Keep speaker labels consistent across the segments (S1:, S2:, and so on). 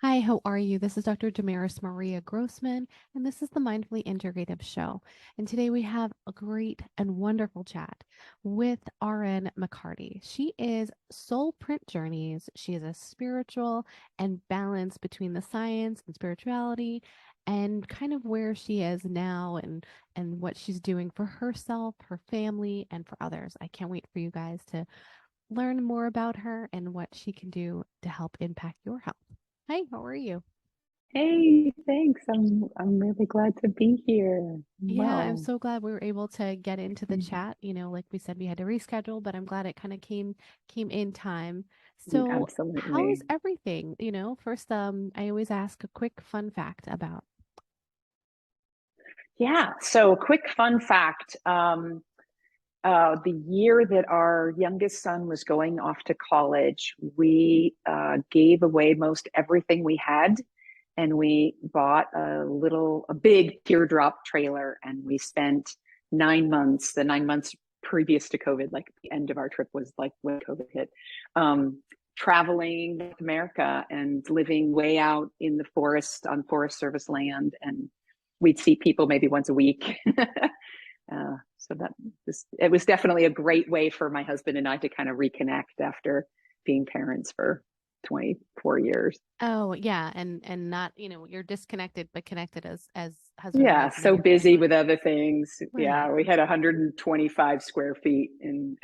S1: Hi, how are you? This is Dr. Damaris Maria Grossman, and this is the Mindfully Integrative Show. And today we have a great and wonderful chat with Aren McCarty. She is Soul Print Journeys. She is a spiritual and balance between the science and spirituality and kind of where she is now and what she's doing for herself, her family, and for others. I can't wait for you guys to learn more about her and what she can do to help impact your health. Hi, how are you?
S2: Hey, thanks. I'm really glad to be here.
S1: Yeah, I'm
S2: Well,
S1: so glad we were able to get into the chat. Like we said, we had to reschedule, but I'm glad it kind of came in time. So, how is
S2: absolutely.
S1: everything? First, I always ask a quick fun fact about.
S2: Yeah. So, quick fun fact. The year that our youngest son was going off to college, we gave away most everything we had, and we bought a big teardrop trailer, and we spent 9 months, the 9 months previous to COVID, like the end of our trip was like when COVID hit, traveling North America and living way out in the forest on Forest Service land, and we'd see people maybe once a week. So it was definitely a great way for my husband and I to kind of reconnect after being parents for 24 years.
S1: Oh, yeah, and not, you're disconnected but connected as husband and
S2: Yeah,
S1: wife and then
S2: so
S1: your
S2: busy
S1: family.
S2: with other things.
S1: Right.
S2: Yeah, we had 125 square feet and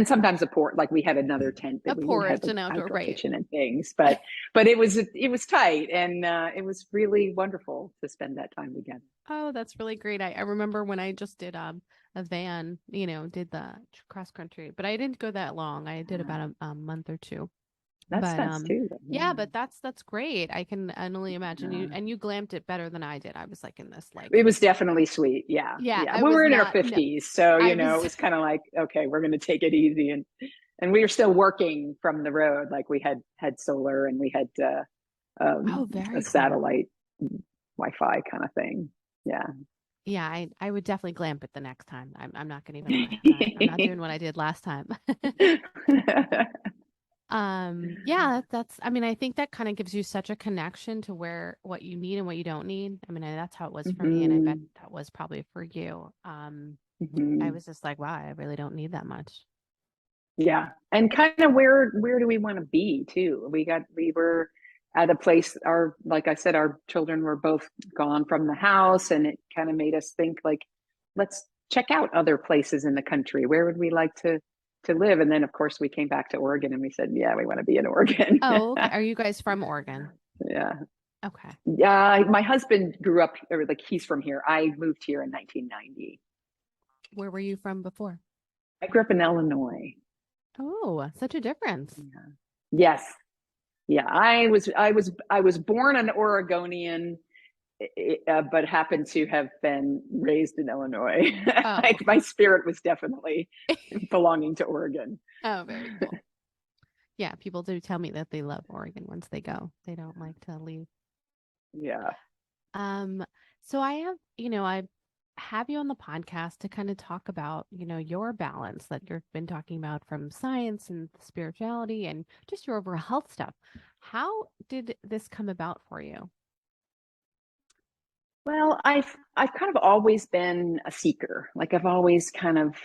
S2: sometimes a port, like we had another tent
S1: A
S2: that we would have
S1: porch
S2: an
S1: and outdoor,
S2: outdoor
S1: right.
S2: kitchen and things, but it was tight, and it was really wonderful to spend that time together.
S1: Oh, that's really great. I remember when I just did a van, did the cross country, but I didn't go that long. I did about a month or two.
S2: That's
S1: But
S2: nice too.
S1: yeah, but that's great. I can only imagine you,
S2: Yeah.
S1: and you glamped it better than I did. I was like in this like
S2: It was definitely sweet. Yeah.
S1: yeah,
S2: Yeah.
S1: I
S2: We
S1: was
S2: were in our
S1: not no.
S2: 50s. So,
S1: I
S2: it
S1: was
S2: was kind of like, okay, we're going to take it easy. And we were still working from the road. Like we had solar, and we had
S1: oh,
S2: a
S1: very cool.
S2: satellite Wi-Fi kind of thing. Yeah.
S1: Yeah, I would definitely glamp it the next time. I'm not gonna even lie. I'm not doing what I did last time. Yeah, that's I mean, I think that kind of gives you such a connection to where what you need and what you don't need. I mean, that's how it was for me, and I bet
S2: hmm
S1: that was probably for you. I
S2: hmm
S1: was just like, wow, I really don't need that much.
S2: Yeah. And kind of where do we want to be too? We were at a place, like I said, our children were both gone from the house, and it kind of made us think like, let's check out other places in the country. Where would we like to live? And then of course we came back to Oregon, and we said, yeah, we want to be in Oregon.
S1: Oh, okay. Are you guys from Oregon?
S2: Yeah.
S1: Okay.
S2: Yeah, my husband grew up, or like he's from here. I moved here in 1990.
S1: Where were you from before?
S2: I grew up in Illinois.
S1: Oh, such a difference.
S2: Yeah. Yes. Yeah, I was born an Oregonian, but happened to have been raised in Illinois.
S1: Oh,
S2: My
S1: okay.
S2: spirit was definitely belonging to Oregon.
S1: Oh, very cool. Yeah, people do tell me that they love Oregon once they go. They don't like to leave.
S2: Yeah.
S1: Um, so I have you on the podcast to kind of talk about, your balance that you've been talking about from science and spirituality and just your overall health stuff. How did this come about for you?
S2: Well, I've kind of always been a seeker. Like I've always kind of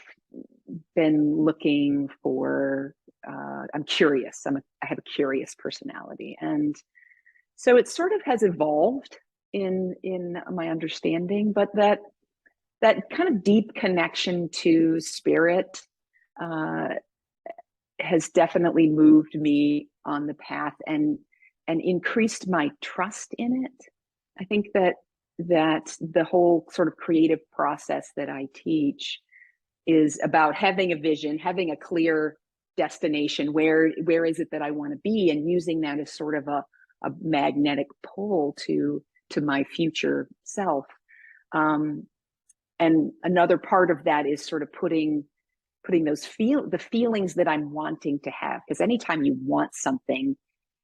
S2: been looking for. I'm curious. I have a curious personality, and so it sort of has evolved in my understanding. But that kind of deep connection to spirit uh, has definitely moved me on the path and increased my trust in it. I think that the whole sort of creative process that I teach is about having a vision, having a clear destination. Where is it that I want to be, and using that as sort of a magnetic pull to my future self. Um, and another part of that is sort of putting the feelings that I'm wanting to have. Because anytime you want something,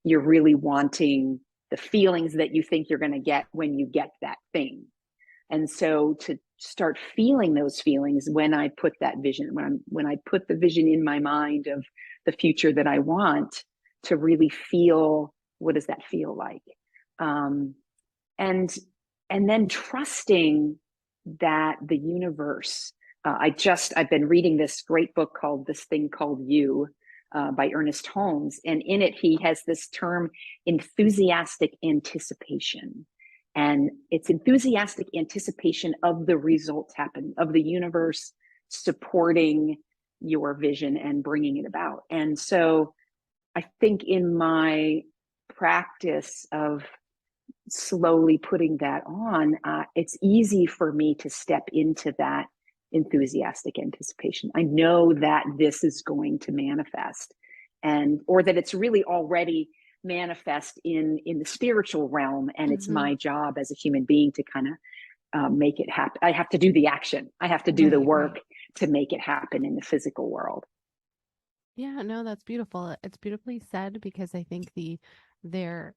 S2: you're really wanting the feelings that you think you're going to get when you get that thing. And so to start feeling those feelings when I put that vision, when I put the vision in my mind of the future that I want, to really feel what does that feel like? Um, and and then trusting that the universe. I've been reading this great book called This Thing Called You by Ernest Holmes, and in it he has this term, enthusiastic anticipation, and it's enthusiastic anticipation of the results happen, of the universe supporting your vision and bringing it about. And so I think in my practice of slowly putting that on, it's easy for me to step into that enthusiastic anticipation. I know that this is going to manifest, and or that it's really already manifest in the spiritual realm, and it's
S1: Mm-hmm.
S2: my job as a human being to kind of make it happen. I have to do the action. I have to do the
S1: Right,
S2: work
S1: right.
S2: to make it happen in the physical world.
S1: Yeah, no, that's beautiful. It's beautifully said because I think there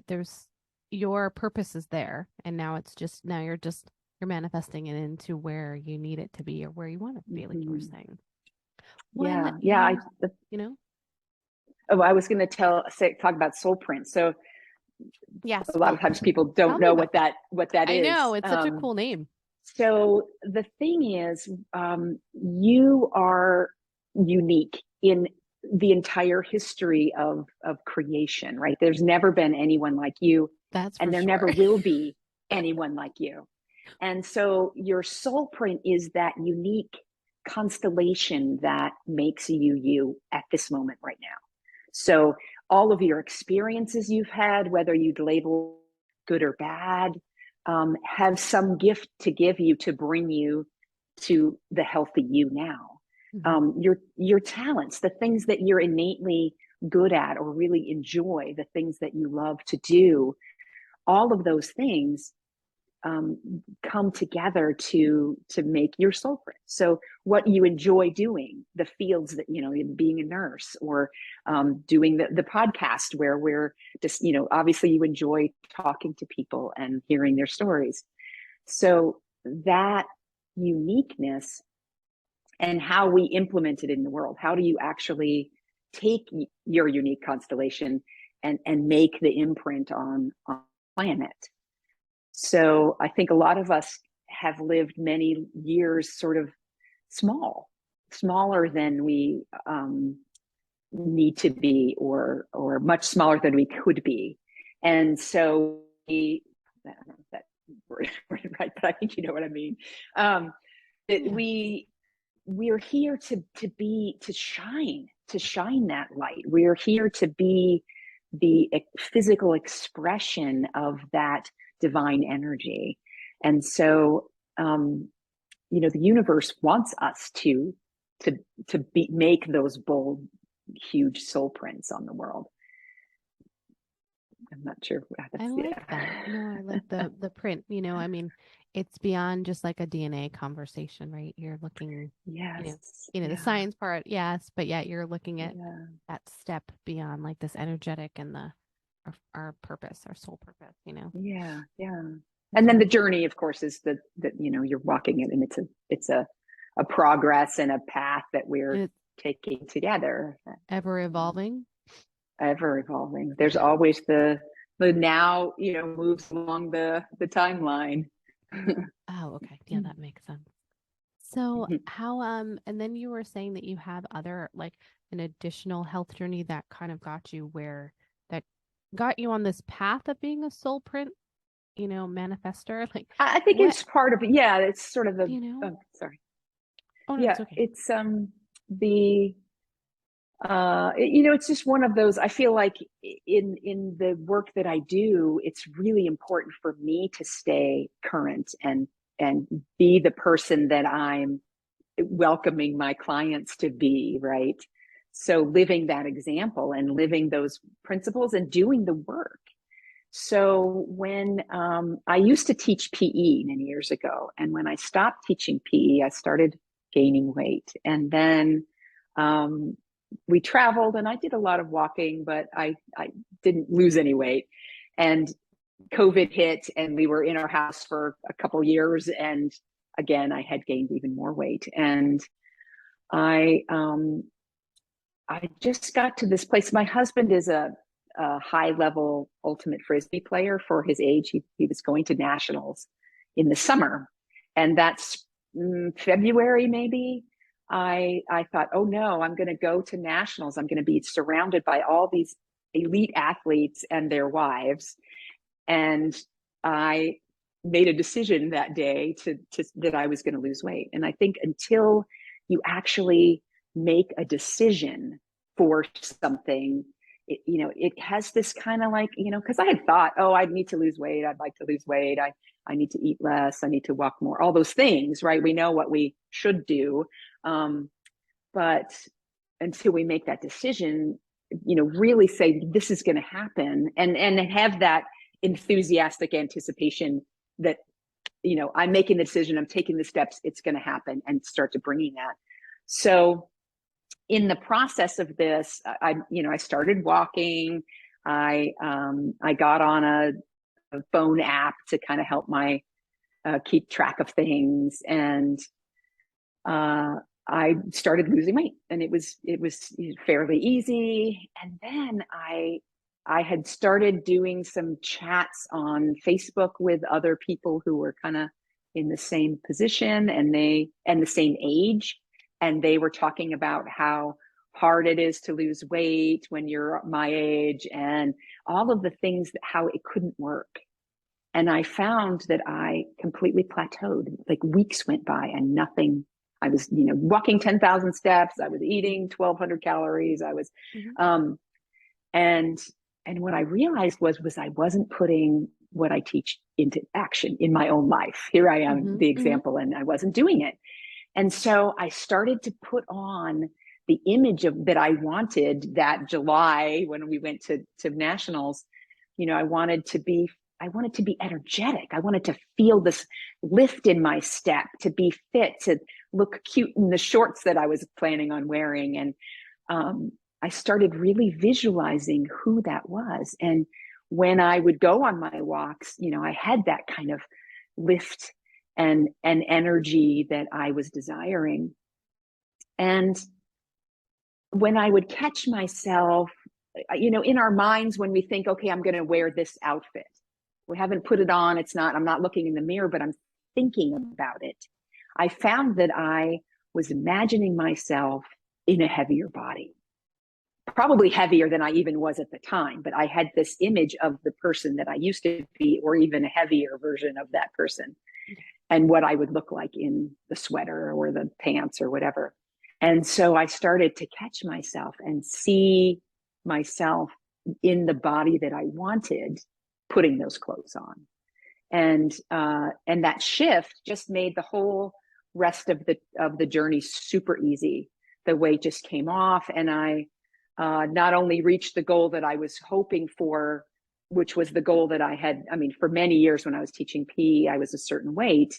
S1: there's your purpose is there and now it's just now you're manifesting it into where you need it to be or where you want it to be, like you were
S2: Mm-hmm.
S1: saying. When
S2: Yeah, yeah.
S1: you, you know,
S2: I was going to talk about soul print. So
S1: yes,
S2: a lot of
S1: well,
S2: times people
S1: tell
S2: don't
S1: me
S2: know
S1: about that.
S2: what that
S1: I know,
S2: is.
S1: it's such a cool name.
S2: So the thing is, you are unique in the entire history of creation, right? There's never been anyone like you,
S1: That's for
S2: and there
S1: sure.
S2: never will be anyone like you. And so your soul print is that unique constellation that makes you you at this moment right now. So all of your experiences you've had, whether you'd label good or bad, have some gift to give you to bring you to the healthy you now.
S1: Mhm.
S2: Your talents, the things that you're innately good at or really enjoy, the things that you love to do, all of those things come together to make your soul print. So what you enjoy doing, the fields that being a nurse or doing the podcast where we're just obviously you enjoy talking to people and hearing their stories. So that uniqueness and how we implement it in the world. How do you actually take your unique constellation and make the imprint on planet? So I think a lot of us have lived many years sort of smaller than we need to be, or much smaller than we could be. And so I don't know if that word right, but I think you know what I mean. That
S1: Yeah.
S2: we're here to shine that light. We're here to be the physical expression of that divine energy. And so the universe wants us to make those bold, huge soul prints on the world. I'm not sure.
S1: I
S2: That's
S1: like that. No, I like the print, I mean, it's beyond just like a DNA conversation, right? You're looking, you know,
S2: Yes.
S1: the
S2: Yeah.
S1: science part, yes, but yet you're looking at
S2: Yeah.
S1: that step beyond like this energetic and our purpose, our soul purpose.
S2: Yeah. Yeah.
S1: It's
S2: And then the
S1: wonderful.
S2: journey, of course, is that you're walking it, and it's a progress and a path that we're
S1: It's
S2: taking together.
S1: ever evolving.
S2: Ever evolving. There's always the now, moves along the timeline.
S1: Oh, okay. Yeah, that makes sense. So how and then you were saying that you have other like an additional health journey that kind of that got you on this path of being a soul print, manifester. Like
S2: I think
S1: what,
S2: it's part of it. Yeah, it's sort of the.
S1: you know?
S2: Oh, sorry.
S1: Oh no,
S2: Yeah,
S1: it's okay.
S2: it's the it's just one of those. I feel like in the work that I do, it's really important for me to stay current and be the person that I'm welcoming my clients to be, right? So living that example and living those principles and doing the work. So when I used to teach PE many years ago, and when I stopped teaching PE, I started gaining weight, and then um, we traveled, and I did a lot of walking, but I didn't lose any weight. And COVID hit, and we were in our house for a couple years, and again, I had gained even more weight, and I I just got to this place. My husband is a high level ultimate frisbee player for his age. He was going to nationals in the summer, and that's February maybe. I thought, oh no, I'm going to go to nationals. I'm going to be surrounded by all these elite athletes and their wives, and I made a decision that day to that I was going to lose weight. And I think until you actually make a decision for something, it has this kind of like, because I had thought, oh, I need to lose weight. I'd like to lose weight. I need to eat less. I need to walk more. All those things, right? We know what we should do, but until we make that decision, really say this is going to happen, and have that enthusiastic anticipation that I'm making the decision, I'm taking the steps, it's going to happen, and start to bringing that. So in the process of this, I started walking. I got on a phone app to kind of help my keep track of things, and I started losing weight, and it was fairly easy. And then I had started doing some chats on Facebook with other people who were kind of in the same position, and the same age, and they were talking about how hard it is to lose weight when you're my age, and all of the things that how it couldn't work. And I found that I completely plateaued. Like weeks went by and nothing. I was, walking 10,000 steps. I was eating 1,200 calories. I was,
S1: Mm-hmm.
S2: um, and what I realized was I wasn't putting what I teach into action in my own life. Here I am,
S1: Mm-hmm.
S2: the
S1: Mm-hmm.
S2: example, and I wasn't doing it. And so I started to put on the image of that I wanted that July when we went to nationals. I wanted to be energetic. I wanted to feel this lift in my step, to be fit, to look cute in the shorts that I was planning on wearing. And I started really visualizing who that was. And when I would go on my walks, I had that kind of lift and energy that I was desiring. And when I would catch myself, in our minds, when we think, okay, I'm going to wear this outfit, we haven't put it on. I'm not looking in the mirror, but I'm thinking about it. I found that I was imagining myself in a heavier body, probably heavier than I even was at the time, but I had this image of the person that I used to be, or even a heavier version of that person, and what I would look like in the sweater or the pants or whatever. And so I started to catch myself and see myself in the body that I wanted, putting those clothes on. And that shift just made the whole rest of the journey super easy. The weight just came off, and I not only reached the goal that I was hoping for, which was the goal that I had. I mean, for many years when I was teaching PE, I was a certain weight,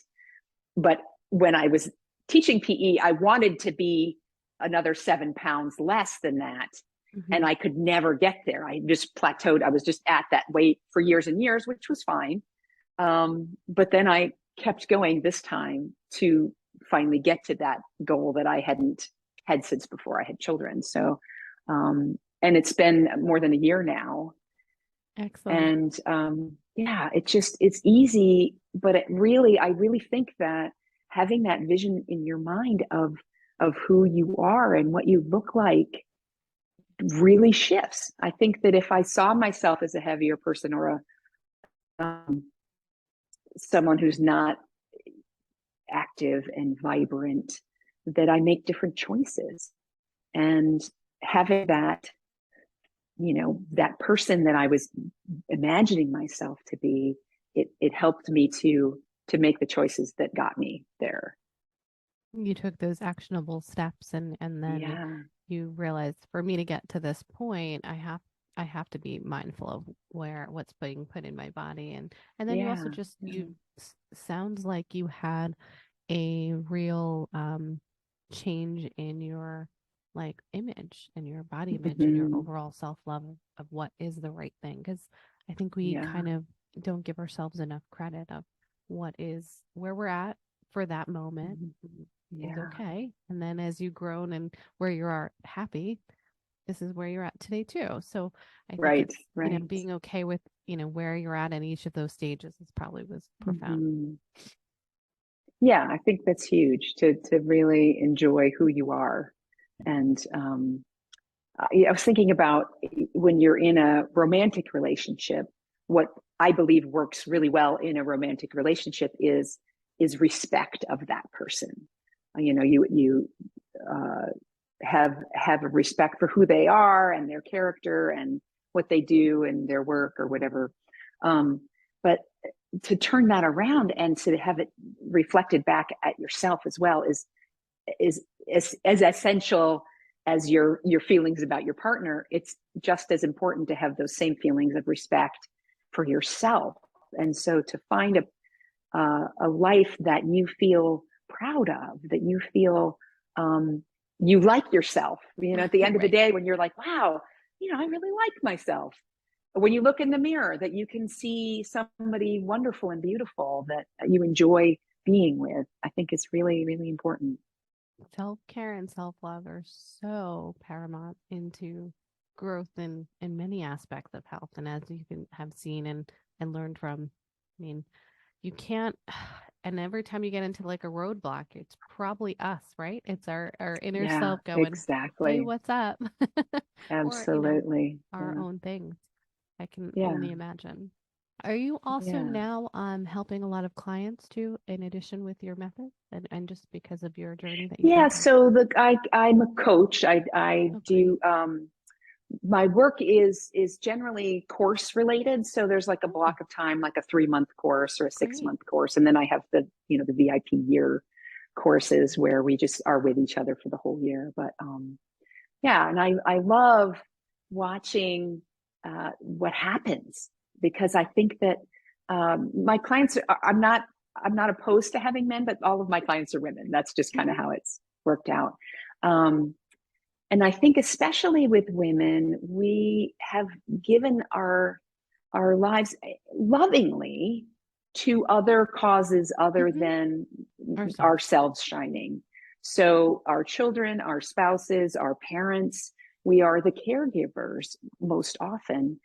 S2: but when I was teaching PE, I wanted to be another 7 pounds less than that.
S1: Mm-hmm.
S2: And I could never get there. I just plateaued. I was just at that weight for years and years, which was fine. But then I kept going this time to finally get to that goal that I hadn't had since before I had children. So, and it's been more than a year now.
S1: Excellent.
S2: And yeah, it's easy, but I really think that having that vision in your mind of who you are and what you look like really shifts. I think that if I saw myself as a heavier person, or someone who's not active and vibrant, that I make different choices. And having that person that I was imagining myself to be, it helped me to make the choices that got me there.
S1: You took those actionable steps, and then
S2: Yeah,
S1: you realized, for me to get to this point, I have to be mindful of what's being put in my body. And then you also
S2: yeah,
S1: just
S2: yeah.
S1: you sounds like you had a real change in your like image and your body image and your
S2: Mm-hmm.
S1: overall self-love of what is the right thing, because I think we
S2: Yeah,
S1: kind of don't give ourselves enough credit of what is where we're at for that moment
S2: mm-hmm.
S1: is
S2: Yeah,
S1: okay, and then as you grown and where you are happy, this is where you're at today too. So I think
S2: Right,
S1: it's,
S2: right.
S1: being okay with, where you're at in each of those stages is probably was profound.
S2: Hmm. Yeah, I think that's huge to really enjoy who you are. And I was thinking about when you're in a romantic relationship, what I believe works really well in a romantic relationship is respect of that person. You uh, have a respect for who they are and their character and what they do and their work or whatever. But to turn that around and to have it reflected back at yourself as well is as essential as your feelings about your partner. It's just as important to have those same feelings of respect for yourself. And so to find a life that you feel proud of, that you feel you like yourself. At the end of the
S1: Right.
S2: day, when you're like, wow, I really like myself. When you look in the mirror, that you can see somebody wonderful and beautiful that you enjoy being with, I think is really, really important.
S1: Self-care and self-love are so paramount into growth in many aspects of health. And as you can have seen and learned from, I mean, you can't, and every time you get into like a roadblock, it's probably us, right? It's our inner
S2: Yeah,
S1: self going, hey,
S2: exactly.
S1: what's up? Or,
S2: Absolutely.
S1: our
S2: Yeah.
S1: own things. I can
S2: Yeah.
S1: only imagine. Are you also
S2: Yeah.
S1: now helping a lot of clients too, in addition with your method and just because of your journey that you've
S2: Yeah.
S1: been through?
S2: So I'm a coach. I
S1: Oh, great.
S2: do my work is generally course related. So there's like a
S1: Oh,
S2: block of time, like a 3 month course or a six
S1: great.
S2: month course. And then I have the VIP year courses where we just are with each other for the whole year. But yeah, and I love watching what happens because I think that my clients I'm not opposed to having men, but all of my clients are women. That's just kind of
S1: Hmm.
S2: how it's worked out. Um, and I think especially with women, we have given our lives lovingly to other causes other
S1: Hmm.
S2: than
S1: Ourselves.
S2: ourselves shining. So our children, our spouses, our parents, we are the caregivers most often.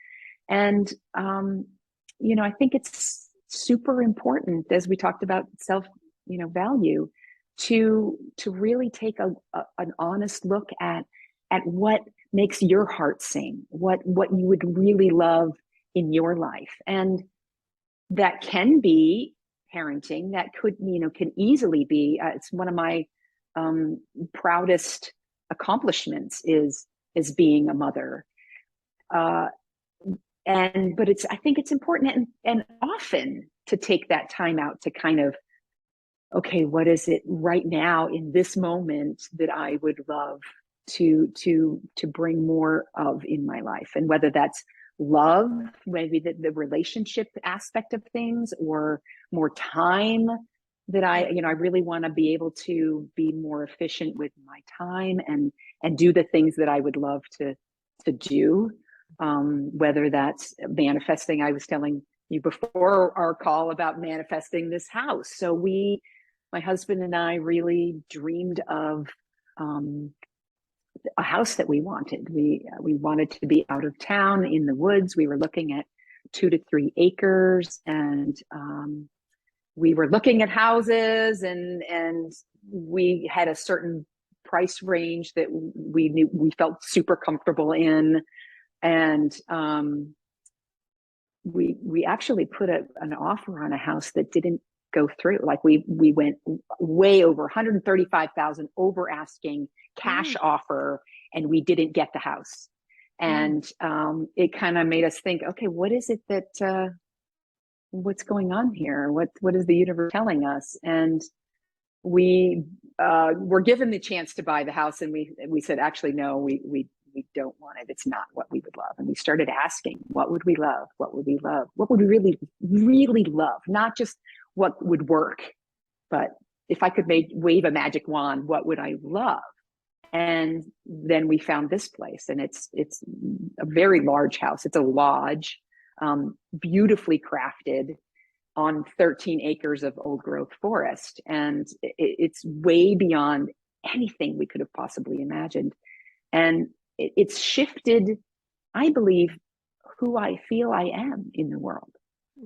S2: And I think it's super important as we talked about self, value to really take an honest look at what makes your heart sing, what you would really love in your life. And that can be parenting, that can easily be it's one of my um, proudest accomplishments is being a mother. uh, but I think it's important and often to take that time out to kind of, okay, what is it right now in this moment that I would love to bring more of in my life? And whether that's love, maybe the relationship aspect of things, or more time that
S1: Mm.
S2: I really want to be able to be more efficient with my time and do the things that I would love to do. Whether that's manifesting, I was telling you before our call about manifesting this house. So my husband and I really dreamed of um, a house that we wanted. We wanted to be out of town in the woods. We were looking at 2 to 3 acres, and we were looking at houses, and we had a certain price range that we felt super comfortable in, and we actually put an offer on a house that didn't go through. Like we went way over 135,000 over asking cash
S1: Mm.
S2: offer, and we didn't get the house.
S1: Mm.
S2: And it kind of made us think, okay, what is it that what's going on here? What is the universe telling us? And we were given the chance to buy the house, and we said, actually, no, we don't want it. It's not what we would love. And we started asking, what would we love? What would we love? What would we really, really love? Not just what would work, but if I could wave a magic wand, what would I love? And then we found this place, and it's a very large house. It's a lodge, beautifully crafted on 13 acres of old growth forest. And it's way beyond anything we could have possibly imagined. And it's shifted, I believe, who I feel I am in the world.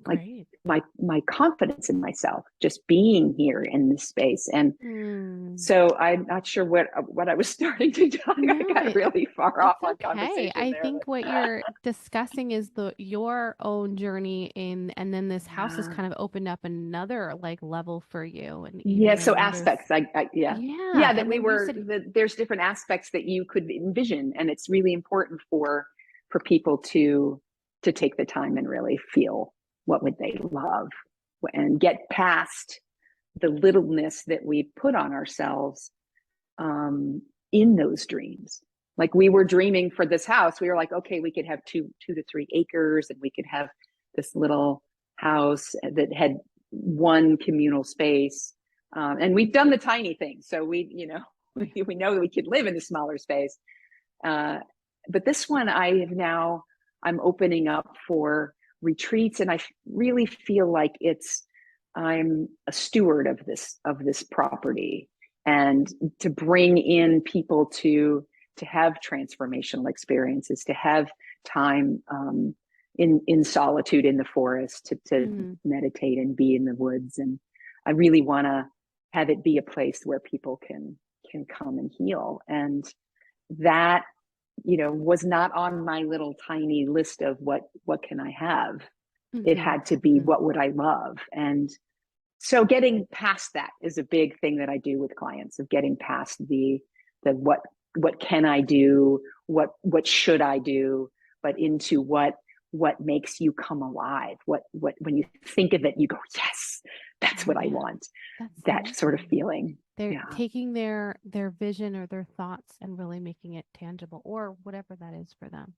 S2: Like
S1: Great.
S2: my confidence in myself, just being here in this space. And
S1: Mm.
S2: so I'm not sure what I was starting to talk. I
S1: No,
S2: got really far off
S1: it's
S2: on
S1: okay.
S2: conversation
S1: I
S2: there,
S1: think what
S2: but
S1: you're discussing is the your own journey in, and then this house has
S2: yeah.
S1: kind of opened up another like level for you, and
S2: Yeah,
S1: even
S2: so
S1: another,
S2: aspects, yeah.
S1: yeah.
S2: Yeah, that
S1: And
S2: we
S1: then you
S2: were
S1: said,
S2: that there's different aspects that you could envision, and it's really important for people to take the time and really feel what would they love and get past the littleness that we put on ourselves in those dreams. Like we were dreaming for this house, we were like, okay, we could have 2 to 3 acres, and we could have this little house that had one communal space. And we've done the tiny things, so we know that we could live in a smaller space. Uh, but this one, I'm opening up for retreats, and I really feel like I'm a steward of this property, and to bring in people to have transformational experiences, to have time in solitude in the forest, to
S1: mm,
S2: meditate and be in the woods. And I really want to have it be a place where people can come and heal. And that was not on my little tiny list of what can I have. It
S1: mm-hmm,
S2: had to be,
S1: mm-hmm.
S2: what would I love? And so getting past that is a big thing that I do with clients, of getting past the what can I do, what should I do, but into what makes you come alive, what when you think of it you go, yes, that's
S1: Oh
S2: what I
S1: yeah,
S2: want.
S1: that's
S2: That sort of
S1: amazing.
S2: feeling.
S1: They're
S2: Yeah.
S1: taking their vision or their thoughts and really making it tangible or whatever that is for them.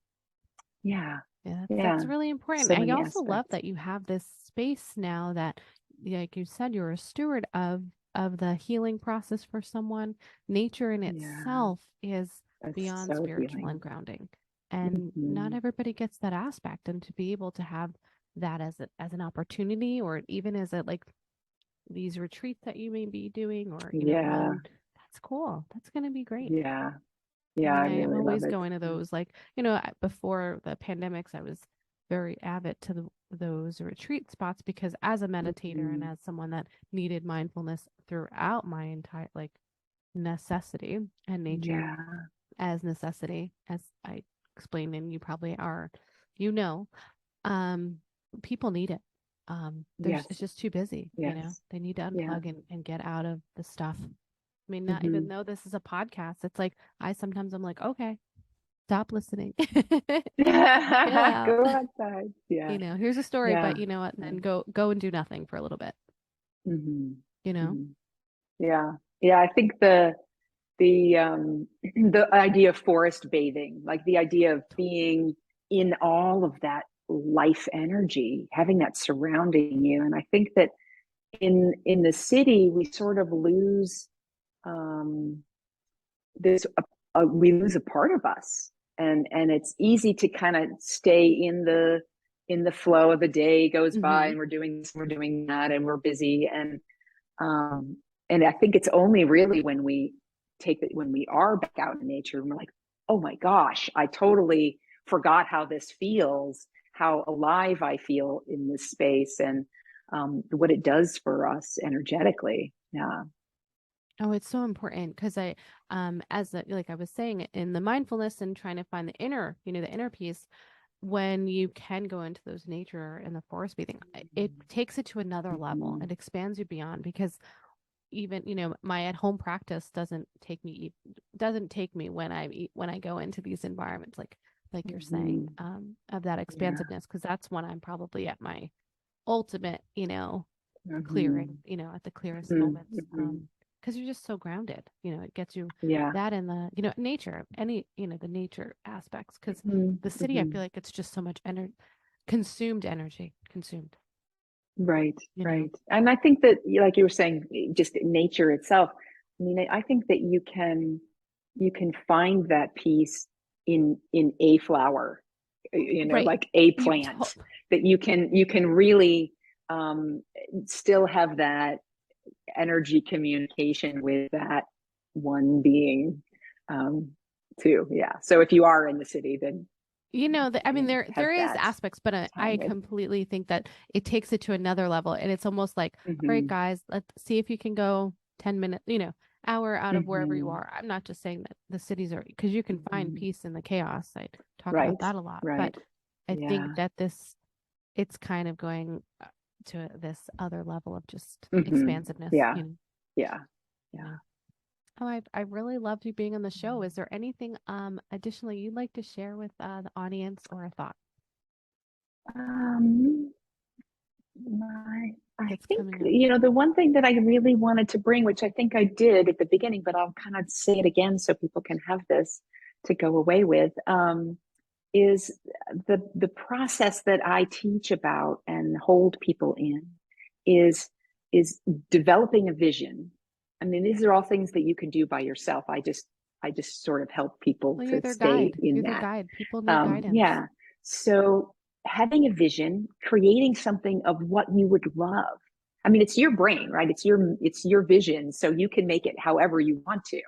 S2: Yeah.
S1: Yeah, that's
S2: Yeah.
S1: really important.
S2: So
S1: I
S2: many
S1: also love
S2: aspects.
S1: that you have this space now that, like you said, you're a steward of the healing process for someone. Nature in
S2: Yeah.
S1: itself is
S2: That's
S1: beyond
S2: so
S1: spiritual and
S2: healing.
S1: grounding. And not
S2: Mm-hmm.
S1: everybody gets that aspect. And to be able to have that as an opportunity, or even as a like these retreats that you may be doing, or
S2: Yeah.
S1: one, that's cool. That's going to be great.
S2: Yeah.
S1: I
S2: Yeah.
S1: mean,
S2: I
S1: I am
S2: really love
S1: always
S2: it.
S1: going to those, like, before the pandemics, I was very avid to those retreat spots because as a meditator and
S2: Mm-hmm.
S1: as someone that needed mindfulness throughout my entire, like, necessity and nature
S2: Yeah.
S1: as necessity, as I explained, and you probably are, you know, um, people need it. It's
S2: Yes.
S1: just too busy,
S2: Yes.
S1: they need to
S2: Yeah.
S1: unplug and get out of the stuff. I mean, not
S2: Mm-hmm.
S1: even though this is a podcast, it's like I'm like, okay, stop listening. Get out.
S2: Go outside. Yeah.
S1: Here's a story,
S2: Yeah.
S1: but you know what?
S2: Yeah.
S1: Then go and do nothing for a little bit,
S2: Mm-hmm.
S1: you know?
S2: Mm-hmm. Yeah. Yeah. I think the the idea of forest bathing, like the idea of being in all of that life energy, having that surrounding you. And I think that in the city we sort of lose um this we lose a part of us, and it's easy to kind of stay in the flow of the day goes by,
S1: Mm-hmm.
S2: and we're doing this, we're doing that, and we're busy. Um and I think it's only really when we take it, when we are back out in nature, and we're like, oh my gosh, I totally forgot how this feels, how alive I feel in this space, and what it does for us energetically. Yeah.
S1: Oh, it's so important because like I was saying, in the mindfulness and trying to find the inner, the inner peace, when you can go into those nature and the forest bathing, it takes it to another level.
S2: Mm-hmm.
S1: It expands you beyond because even my at home practice doesn't take me when I go into these environments, like you're saying,
S2: Mm-hmm.
S1: of that
S2: Yeah.
S1: expansiveness, because that's when I'm probably at my ultimate, clearing,
S2: Mm-hmm.
S1: at the clearest moments,
S2: Mm-hmm.
S1: because you're just so grounded. It gets you
S2: Yeah.
S1: that in the nature, any the nature aspects, because
S2: Mm-hmm.
S1: the city, I
S2: Mm-hmm.
S1: feel like it's just so much energy consumed.
S2: Right.
S1: you know
S2: Right. And I think that, like you were saying, just nature itself. I mean, I think that you can find that peace in a flower,
S1: right.
S2: like a
S1: you
S2: plant,
S1: to-
S2: that you can really um, still have that energy communication with that one being. Um, too. Yeah. So if you are in the city, then
S1: I mean,
S2: have
S1: there is
S2: that
S1: aspects, but
S2: time
S1: I
S2: with.
S1: completely think that it takes it to another level, and it's almost like, all right,
S2: Hmm.
S1: guys, let's see if you can go 10 minutes, hour out of wherever you
S2: Hmm.
S1: are. I'm not just saying that the cities are because you can find
S2: Hmm.
S1: peace in the chaos. I talk about
S2: Right.
S1: that a lot, but
S2: Right.
S1: I think
S2: Yeah.
S1: that it's kind of going to this other level of just
S2: Hmm.
S1: expansiveness,
S2: Yeah. Yeah. Yeah.
S1: yeah. Oh, I really loved you being on the show. Is there anything additionally you'd like to share with the audience or a thought
S2: Um, I
S1: that's
S2: think,
S1: coming up?
S2: the one thing that I really wanted to bring, which I think I did at the beginning, but I'll kind of say it again so people can have this to go away with, is the process that I teach about and hold people in is is developing a vision. I mean, these are all things that you can do by yourself. I just sort of help people
S1: Well, you're
S2: to
S1: their
S2: stay
S1: guide.
S2: in
S1: You're their
S2: that.
S1: guide. People need guidance.
S2: Yeah. So having a vision, creating something of what you would love. I mean, it's your brain, right? It's your vision, so you can make it however you want to.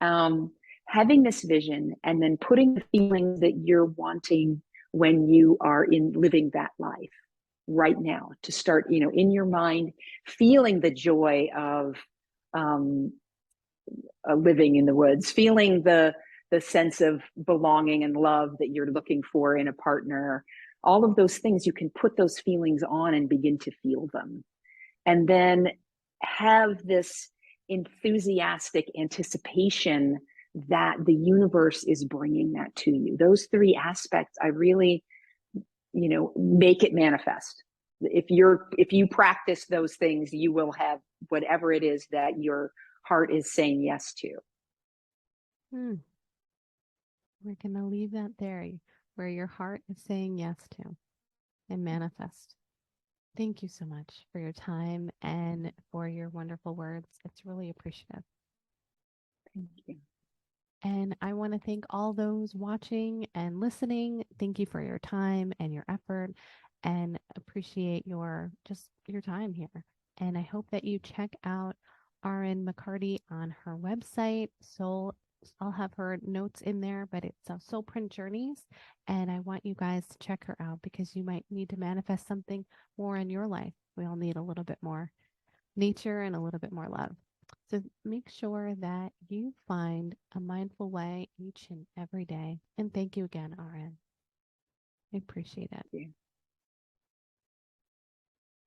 S2: Um, Having this vision and then putting the feelings that you're wanting when you are in living that life right now to start, in your mind, feeling the joy of um, living in the woods, feeling the sense of belonging and love that you're looking for in a partner. All of those things, you can put those feelings on and begin to feel them, and then have this enthusiastic anticipation that the universe is bringing that to you. Those three aspects, I really, make it manifest. If you practice those things, you will have whatever it is that your heart is saying yes to.
S1: Hmm. We're going to leave that there, where your heart is saying yes to and manifest. Thank you so much for your time and for your wonderful words. It's really appreciative.
S2: Thank you.
S1: And I want to thank all those watching and listening. Thank you for your time and your effort and appreciate your time here. And I hope that you check out Aren McCarty on her website. I'll have her notes in there, but it's Soul Print Journeys. And I want you guys to check her out because you might need to manifest something more in your life. We all need a little bit more nature and a little bit more love. So make sure that you find a mindful way each and every day. And thank you again, Aren. I appreciate it.
S2: Thank you.